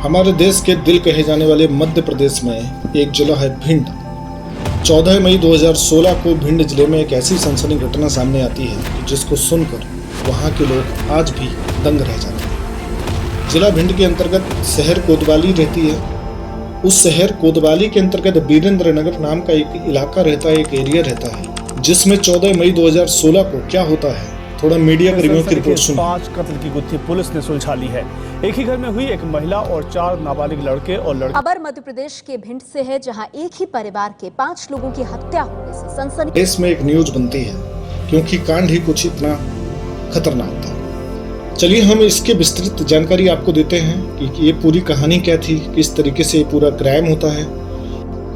हमारे देश के दिल कहे जाने वाले मध्य प्रदेश में एक जिला है भिंड। 14 मई 2016 को भिंड जिले में एक ऐसी सनसनी घटना सामने आती है जिसको सुनकर वहां के लोग आज भी दंग रह जाते हैं। जिला भिंड के अंतर्गत शहर कोतवाली रहती है। उस शहर कोतवाली के अंतर्गत वीरेंद्र नगर नाम का एक इलाका रहता है, एक एरिया रहता है, जिसमें 14 मई 2016 को क्या होता है, थोड़ा मीडिया कर्मियों की रिपोर्ट सुनिए। 5 कत्ल की गुत्थी पुलिस ने सुलझा ली है। एक ही घर में हुई एक महिला और 4 नाबालिग लड़के और लड़की। खबर मध्य प्रदेश के भिंड से है, जहां एक ही परिवार के 5 लोगों की हत्या होने से सनसनी। देश में एक न्यूज बनती है क्योंकि कांड ही कुछ इतना खतरनाक था। चलिए हम इसके विस्तृत जानकारी आपको देते हैं कि ये पूरी कहानी क्या थी, किस तरीके से ये पूरा क्राइम होता है।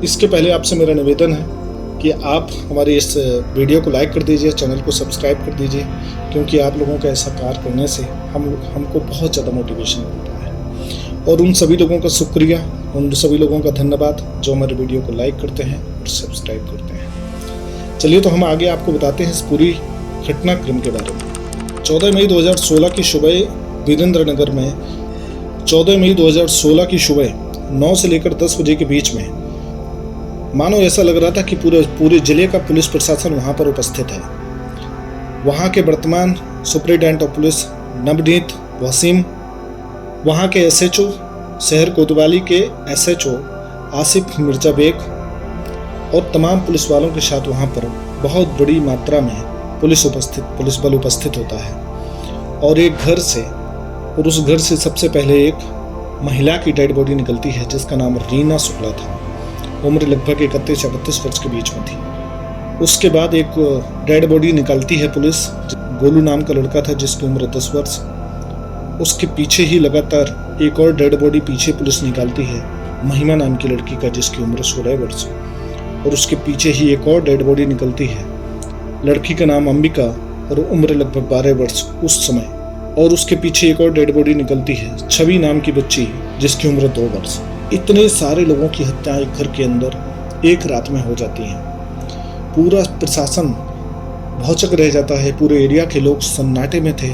इसके पहले आपसे मेरा निवेदन है कि आप हमारे इस वीडियो को लाइक कर दीजिए, चैनल को सब्सक्राइब कर दीजिए, क्योंकि आप लोगों का ऐसा कार्य करने से हमको बहुत ज़्यादा मोटिवेशन मिलता है। और उन सभी लोगों का शुक्रिया, उन सभी लोगों का धन्यवाद जो हमारे वीडियो को लाइक करते हैं और सब्सक्राइब करते हैं। चलिए तो हम आगे आपको बताते हैं इस पूरी घटनाक्रम के बारे में। 14 मई 2016 की सुबह वीरेंद्र नगर में 14 मई 2016 की सुबह 9 से लेकर 10 बजे के बीच में मानो ऐसा लग रहा था कि पूरे जिले का पुलिस प्रशासन वहां पर उपस्थित है। वहां के वर्तमान superintendent of police Navneet Wasim, वहां के एसएचओ शहर कोतवाली के एसएचओ आसिफ मिर्जा बेग और तमाम पुलिस वालों के साथ वहां पर बहुत बड़ी मात्रा में पुलिस बल उपस्थित होता है। और एक घर से, और उस घर से सबसे पहले एक महिला की डेड बॉडी निकलती है जिसका नाम रीना शुक्ला था। उम्र लगभग 31 या 32 वर्ष के बीच में थी। उसके बाद एक डेड बॉडी निकालती है पुलिस, गोलू नाम का लड़का था जिसकी उम्र 10 वर्ष। उसके पीछे ही लगातार एक और डेड बॉडी पीछे पुलिस निकालती है, महिमा नाम की लड़की का जिसकी उम्र 16 वर्ष। और उसके पीछे ही एक और डेड बॉडी निकलती है, लड़की का नाम अंबिका और उम्र लगभग 12 वर्ष उस समय। और उसके पीछे एक और डेड बॉडी निकलती है, छवि नाम की बच्ची जिसकी उम्र 2 वर्ष। इतने सारे लोगों की हत्याएं एक घर के अंदर एक रात में हो जाती हैं। पूरा प्रशासन भौचक रह जाता है, पूरे एरिया के लोग सन्नाटे में थे।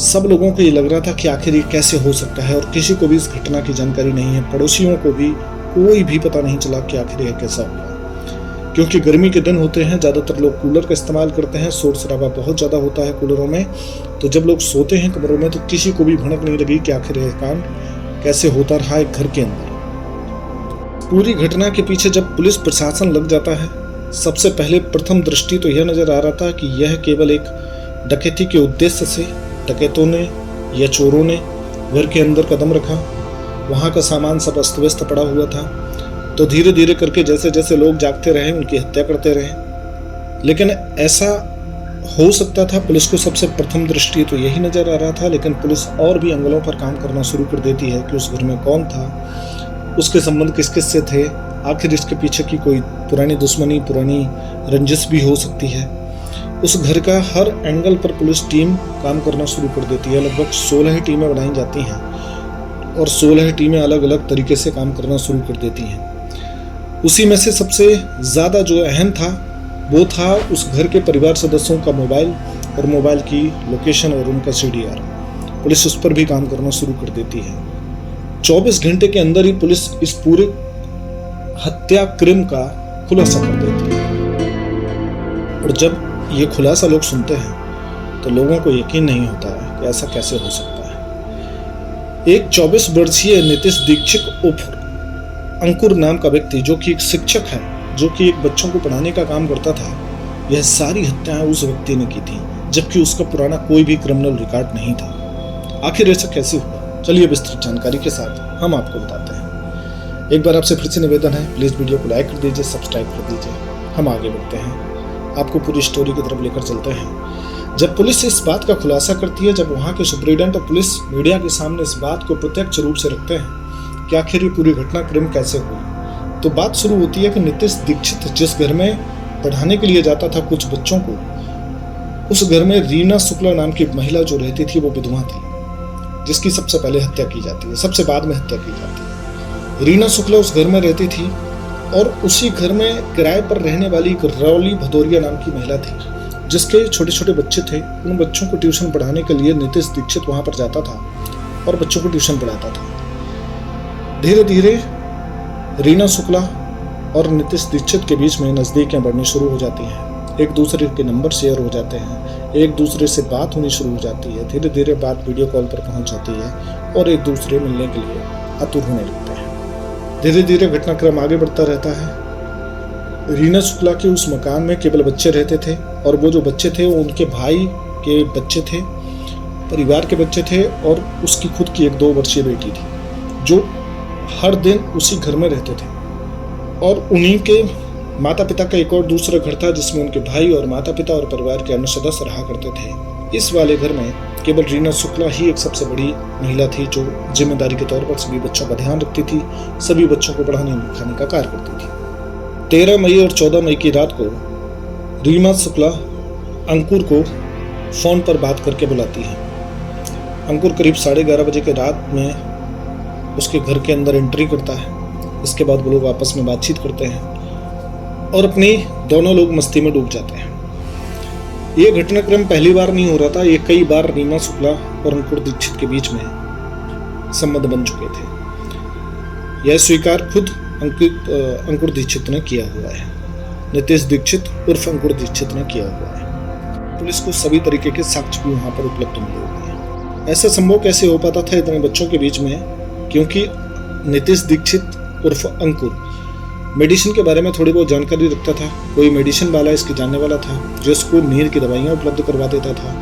सब लोगों को ये लग रहा था कि आखिर ये कैसे हो सकता है, और किसी को भी इस घटना की जानकारी नहीं है। पड़ोसियों को भी कोई भी पता नहीं चला कि आखिर यह कैसा हुआ, क्योंकि गर्मी के दिन होते हैं, ज़्यादातर लोग कूलर का इस्तेमाल करते हैं, शोर शराबा बहुत ज़्यादा होता है कूलरों में। तो जब लोग सोते हैं कमरों में तो किसी को भी भनक नहीं लगी कि आखिर यह कांड कैसे होता रहा एक घर के अंदर। पूरी घटना के पीछे जब पुलिस प्रशासन लग जाता है, सबसे पहले प्रथम दृष्टि तो यह नजर आ रहा था कि यह केवल एक डकैती के उद्देश्य से डकैतों ने या चोरों ने घर के अंदर कदम रखा। वहाँ का सामान सब अस्त व्यस्त पड़ा हुआ था, तो धीरे धीरे करके जैसे जैसे लोग जागते रहे उनकी हत्या करते रहे। लेकिन ऐसा हो सकता था, पुलिस को सबसे प्रथम दृष्टि तो यही नजर आ रहा था, लेकिन पुलिस और भी एंगलों पर काम करना शुरू कर देती है कि उस घर में कौन था, उसके संबंध किस किस से थे, आखिर इसके पीछे की कोई पुरानी दुश्मनी, पुरानी रंजिश भी हो सकती है। उस घर का हर एंगल पर पुलिस टीम काम करना शुरू कर देती है। लगभग 16 टीमें बनाई जाती हैं और 16 टीमें अलग अलग तरीके से काम करना शुरू कर देती हैं। उसी में से सबसे ज़्यादा जो अहम था वो था उस घर के परिवार सदस्यों का मोबाइल और मोबाइल की लोकेशन और उनका CDR। पुलिस उस पर भी काम करना शुरू कर देती है। 24 घंटे के अंदर ही पुलिस इस पूरे हत्या क्रम का खुलासा कर देती है। और जब ये खुलासा लोग सुनते हैं तो लोगों को यकीन नहीं होता है कि ऐसा कैसे हो सकता है। एक 24 वर्षीय नीतीश दीक्षित उर्फ अंकुर नाम का व्यक्ति, जो कि एक शिक्षक है, जो कि एक बच्चों को पढ़ाने का काम करता था, यह सारी हत्याएं उस व्यक्ति ने की थी, जबकि उसका पुराना कोई भी क्रिमिनल रिकॉर्ड नहीं था। आखिर ऐसा कैसे हुआ, चलिए विस्तृत जानकारी के साथ हम आपको बताते हैं। एक बार आपसे फिर से निवेदन है, प्लीज़ वीडियो को लाइक कर दीजिए, सब्सक्राइब कर दीजिए। हम आगे बढ़ते हैं, आपको पूरी स्टोरी की तरफ लेकर चलते हैं। जब पुलिस इस बात का खुलासा करती है, जब वहाँ के सुपरिटेंडेंट ऑफ पुलिस मीडिया के सामने इस बात को प्रत्यक्ष रूप से रखते हैं कि आखिर ये पूरी घटनाक्रम कैसे हुई, तो बात शुरू होती है कि नीतीश दीक्षित जिस घर में पढ़ाने के लिए जाता था कुछ बच्चों को, उस घर में रीना शुक्ला नाम की महिला जो रहती थी वो विधवा थी, जिसकी सबसे पहले हत्या की जाती है, सबसे बाद में हत्या की जाती है। रीना शुक्ला उस घर में रहती थी और उसी घर में किराए पर रहने वाली एक रौली भदौरिया नाम की महिला थी, जिसके छोटे छोटे बच्चे थे। उन बच्चों को ट्यूशन पढ़ाने के लिए नीतीश दीक्षित वहाँ पर जाता था और बच्चों को ट्यूशन पढ़ाता था। धीरे धीरे रीना शुक्ला और नीतीश दीक्षित के बीच में नज़दीकियां बढ़नी शुरू हो जाती हैं। एक दूसरे के नंबर शेयर हो जाते हैं, एक दूसरे से बात होनी शुरू हो जाती है। धीरे धीरे बात वीडियो कॉल पर पहुंच जाती है और एक दूसरे मिलने के लिए आतुर होने लगते हैं। धीरे धीरे घटनाक्रम आगे बढ़ता रहता है। रीना शुक्ला के उस मकान में केवल बच्चे रहते थे और वो जो बच्चे थे वो उनके भाई के बच्चे थे, परिवार के बच्चे थे और उसकी खुद की एक 2 वर्षीय बेटी थी जो हर दिन उसी घर में रहते थे। और उन्हीं के माता पिता का एक और दूसरा घर था जिसमें उनके भाई और माता पिता और परिवार के अन्य सदस्य रहा करते थे। इस वाले घर में केवल रीना शुक्ला ही एक सबसे बड़ी महिला थी जो जिम्मेदारी के तौर पर सभी बच्चों का ध्यान रखती थी, सभी बच्चों को पढ़ाने लिखाने का कार्य करती थी। 13 मई और 14 मई की रात को रीना शुक्ला अंकुर को फोन पर बात करके बुलाती है। अंकुर करीब 11:30 बजे के रात में उसके घर के अंदर एंट्री करता है। इसके बाद वो लोग आपस में बातचीत करते हैं और अपनी दोनों लोग मस्ती में डूब जाते हैं। ये घटनाक्रम पहली बार नहीं हो रहा था, ये कई बार रीना शुक्ला और अंकुर दीक्षित के बीच में संबंध बन चुके थे। यह स्वीकार खुद अंकुर दीक्षित ने किया हुआ है, नीतीश दीक्षित उर्फ अंकुर दीक्षित ने किया हुआ है। पुलिस को सभी तरीके के साक्ष्य भी वहां पर उपलब्ध मिले हुए हैं। ऐसा संभव कैसे हो पाता था इतने बच्चों के बीच में? क्योंकि नीतीश दीक्षित उर्फ अंकुर मेडिसिन के बारे में थोड़ी बहुत जानकारी रखता था। कोई मेडिसिन वाला इसके जानने वाला था जो इसको नींद की दवाइयाँ उपलब्ध करवा देता था।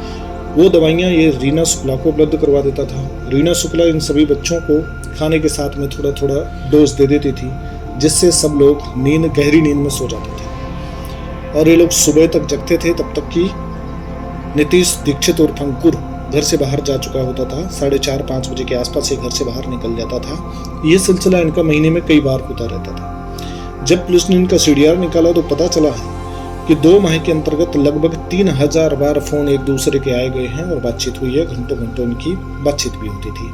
वो दवाइयाँ ये रीना शुक्ला को उपलब्ध करवा देता था। रीना शुक्ला इन सभी बच्चों को खाने के साथ में थोड़ा थोड़ा डोज दे देती थी जिससे सब लोग गहरी नींद में सो जाते थे और ये लोग सुबह तक जगते थे, तब तक कि नीतीश दीक्षित और अंकुर घर से बाहर जा चुका होता था। 4:30-5 बजे के आसपास ये घर से बाहर निकल जाता था। ये सिलसिला इनका महीने में कई बार होता रहता था। जब पुलिस ने इनका CDR निकाला तो पता चला है कि 2 माह के अंतर्गत लगभग 3000 बार फोन एक दूसरे के आए गए हैं और बातचीत हुई है। घंटों घंटों इनकी बातचीत भी होती थी,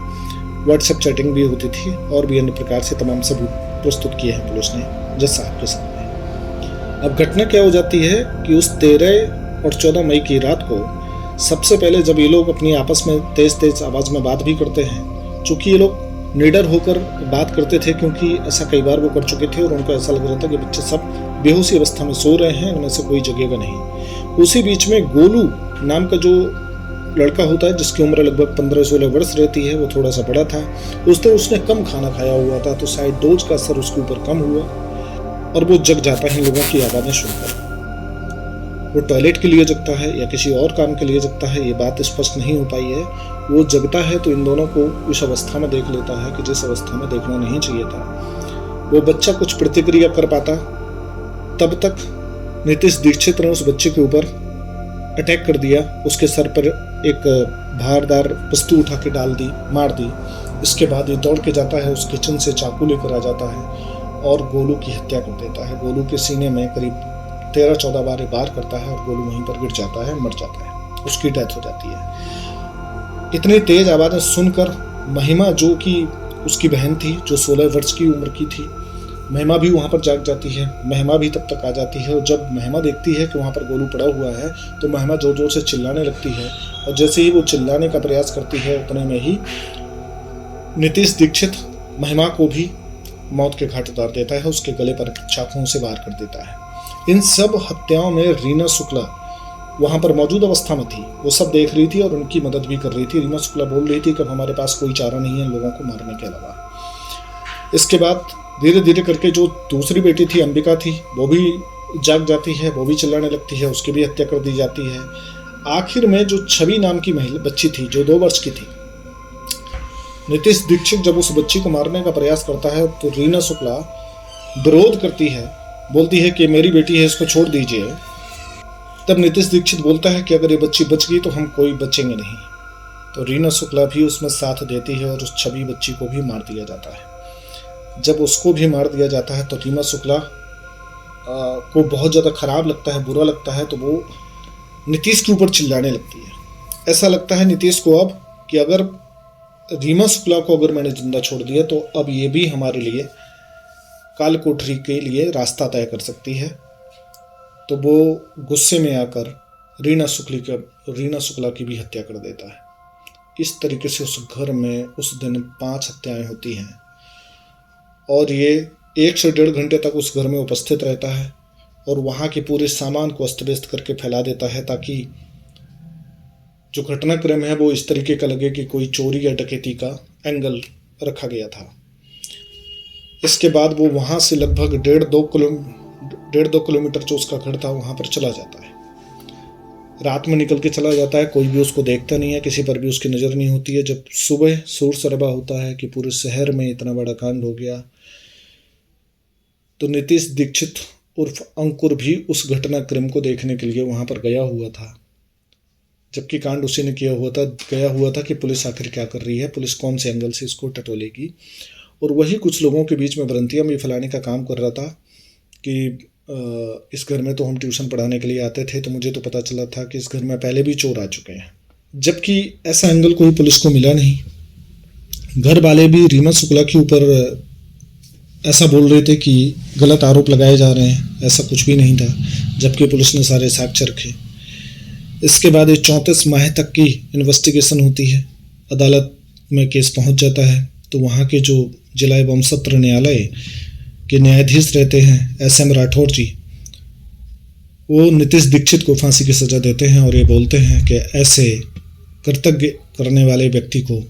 व्हाट्सएप चैटिंग भी होती थी और भी अन्य प्रकार से तमाम सबूत प्रस्तुत किए हैं पुलिस ने जज साहब के सामने। अब घटना क्या हो जाती है कि उस 13 और 14 मई की रात को सबसे पहले जब ये लोग अपनी आपस में तेज तेज आवाज में बात भी करते हैं, चूंकि ये लोग निडर होकर बात करते थे क्योंकि ऐसा कई बार वो कर चुके थे और उनको ऐसा लग रहा था कि बच्चे सब बेहोशी अवस्था में सो रहे हैं, इनमें से कोई जगेगा नहीं। उसी बीच में गोलू नाम का जो लड़का होता है जिसकी उम्र लगभग 15-16 वर्ष रहती है, वो थोड़ा सा बड़ा था। उस दिन उसने कम खाना खाया हुआ था तो शायद डोज का असर उसके ऊपर कम हुआ और वो जग जाता है लोगों की आवाज़ें सुनकर। वो टॉयलेट के लिए जगता है या किसी और काम के लिए जगता है, ये बात स्पष्ट नहीं हो पाई है। वो जगता है तो इन दोनों को उस अवस्था में देख लेता है कि जिस अवस्था में देखना नहीं चाहिए था। वो बच्चा कुछ प्रतिक्रिया कर पाता, तब तक नीतीश दीक्षित ने उस बच्चे के ऊपर अटैक कर दिया। उसके सर पर एक धारदार वस्तु उठा के डाल दी, मार दी। इसके बाद ये दौड़ के जाता है, उस किचन से चाकू लेकर आ जाता है और गोलू की हत्या कर देता है। गोलू के सीने में करीब 13-14 बार वार करता है और गोलू वहीं पर गिर जाता है, मर जाता है, उसकी डेथ हो जाती है। इतनी तेज आवाज़ें सुनकर महिमा, जो कि उसकी बहन थी, जो 16 वर्ष की उम्र की थी, महिमा भी वहाँ पर जाग जाती है। महिमा भी तब तक आ जाती है और जब महिमा देखती है कि वहाँ पर गोलू पड़ा हुआ है तो महिमा जोर जोर से चिल्लाने लगती है और जैसे ही वो चिल्लाने का प्रयास करती है उतने में ही नीतीश दीक्षित महिमा को भी मौत के घाट उतार देता है, उसके गले पर चाकुओं से वार कर देता है। इन सब हत्याओं में रीना शुक्ला वहाँ पर मौजूद अवस्था में थी, वो सब देख रही थी और उनकी मदद भी कर रही थी। रीना शुक्ला बोल रही थी कि हमारे पास कोई चारा नहीं है लोगों को मारने के अलावा। इसके बाद धीरे धीरे करके जो दूसरी बेटी थी अंबिका थी, वो भी जाग जाती है, वो भी चिल्लाने लगती है, उसकी भी हत्या कर दी जाती है। आखिर में जो छवि नाम की महिला बच्ची थी जो 2 वर्ष की थी, नीतीश दीक्षित जब उस बच्ची को मारने का प्रयास करता है तो रीना शुक्ला विरोध करती है, बोलती है कि मेरी बेटी है, इसको छोड़ दीजिए। तब नीतीश दीक्षित बोलता है कि अगर ये बच्ची बच गई तो हम कोई बचेंगे नहीं। तो रीना शुक्ला भी उसमें साथ देती है और उस छवि बच्ची को भी मार दिया जाता है। जब उसको भी मार दिया जाता है तो रीना शुक्ला को बहुत ज़्यादा खराब लगता है, बुरा लगता है, तो वो नीतीश के ऊपर चिल्लाने लगती है। ऐसा लगता है नीतीश को अब कि अगर रीना शुक्ला को अगर मैंने जिंदा छोड़ दिया तो अब ये भी हमारे लिए काल कोठरी के लिए रास्ता तय कर सकती है। तो वो गुस्से में आकर रीना शुक्ला की भी हत्या कर देता है। इस तरीके से उस घर में उस दिन 5 हत्याएं होती हैं और ये 1 से 1.5 घंटे तक उस घर में उपस्थित रहता है और वहाँ के पूरे सामान को अस्त व्यस्त करके फैला देता है, ताकि जो घटनाक्रम है वो इस तरीके का लगे कि कोई चोरी या डकैती का एंगल रखा गया था। इसके बाद वो वहाँ से लगभग 1.5-2 किलोमीटर जो उसका घर था वहाँ पर चला जाता है। रात में निकल के चला जाता है, कोई भी उसको देखता नहीं है, किसी पर भी उसकी नज़र नहीं होती है। जब सुबह शोर शराबा होता है कि पूरे शहर में इतना बड़ा कांड हो गया, तो नीतीश दीक्षित उर्फ अंकुर भी उस घटनाक्रम को देखने के लिए वहाँ पर गया हुआ था, जबकि कांड उसी ने गया हुआ था कि पुलिस आखिर क्या कर रही है, पुलिस कौन से एंगल से इसको टटोलेगी। और वही कुछ लोगों के बीच में भ्रांतियाँ भी फैलाने का काम कर रहा था कि इस घर में तो हम ट्यूशन पढ़ाने के लिए आते थे, तो मुझे तो पता चला था कि इस घर में पहले भी चोर आ चुके हैं, जबकि ऐसा एंगल कोई पुलिस को मिला नहीं। घर वाले भी रीमा शुक्ला के ऊपर ऐसा बोल रहे थे कि गलत आरोप लगाए जा रहे हैं, ऐसा कुछ भी नहीं था, जबकि पुलिस ने सारे साक्ष्य रखे। इसके बाद ये 34 माह तक की इन्वेस्टिगेशन होती है, अदालत में केस पहुंच जाता है, तो वहाँ के जो जिला एवं सत्र न्यायालय के न्यायाधीश रहते हैं SM राठौर जी, वो नीतीश दीक्षित को फांसी की सज़ा देते हैं और ये बोलते हैं कि ऐसे कर्तव्य करने वाले व्यक्ति को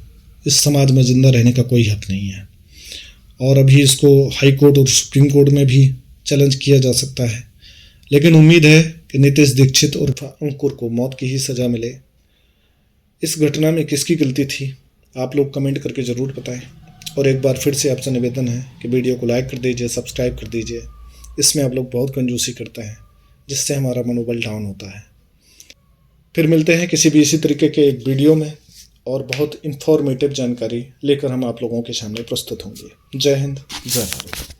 इस समाज में जिंदा रहने का कोई हक नहीं है। और अभी इसको हाई कोर्ट और सुप्रीम कोर्ट में भी चैलेंज किया जा सकता है, लेकिन उम्मीद है कि नीतीश दीक्षित और अंकुर को मौत की ही सज़ा मिले। इस घटना में किसकी गलती थी, आप लोग कमेंट करके ज़रूर बताएं। और एक बार फिर से आपसे निवेदन है कि वीडियो को लाइक कर दीजिए, सब्सक्राइब कर दीजिए। इसमें आप लोग बहुत कंजूसी करते हैं, जिससे हमारा मनोबल डाउन होता है। फिर मिलते हैं किसी भी इसी तरीके के एक वीडियो में और बहुत इंफॉर्मेटिव जानकारी लेकर हम आप लोगों के सामने प्रस्तुत होंगे। जय हिंद, जय भारत।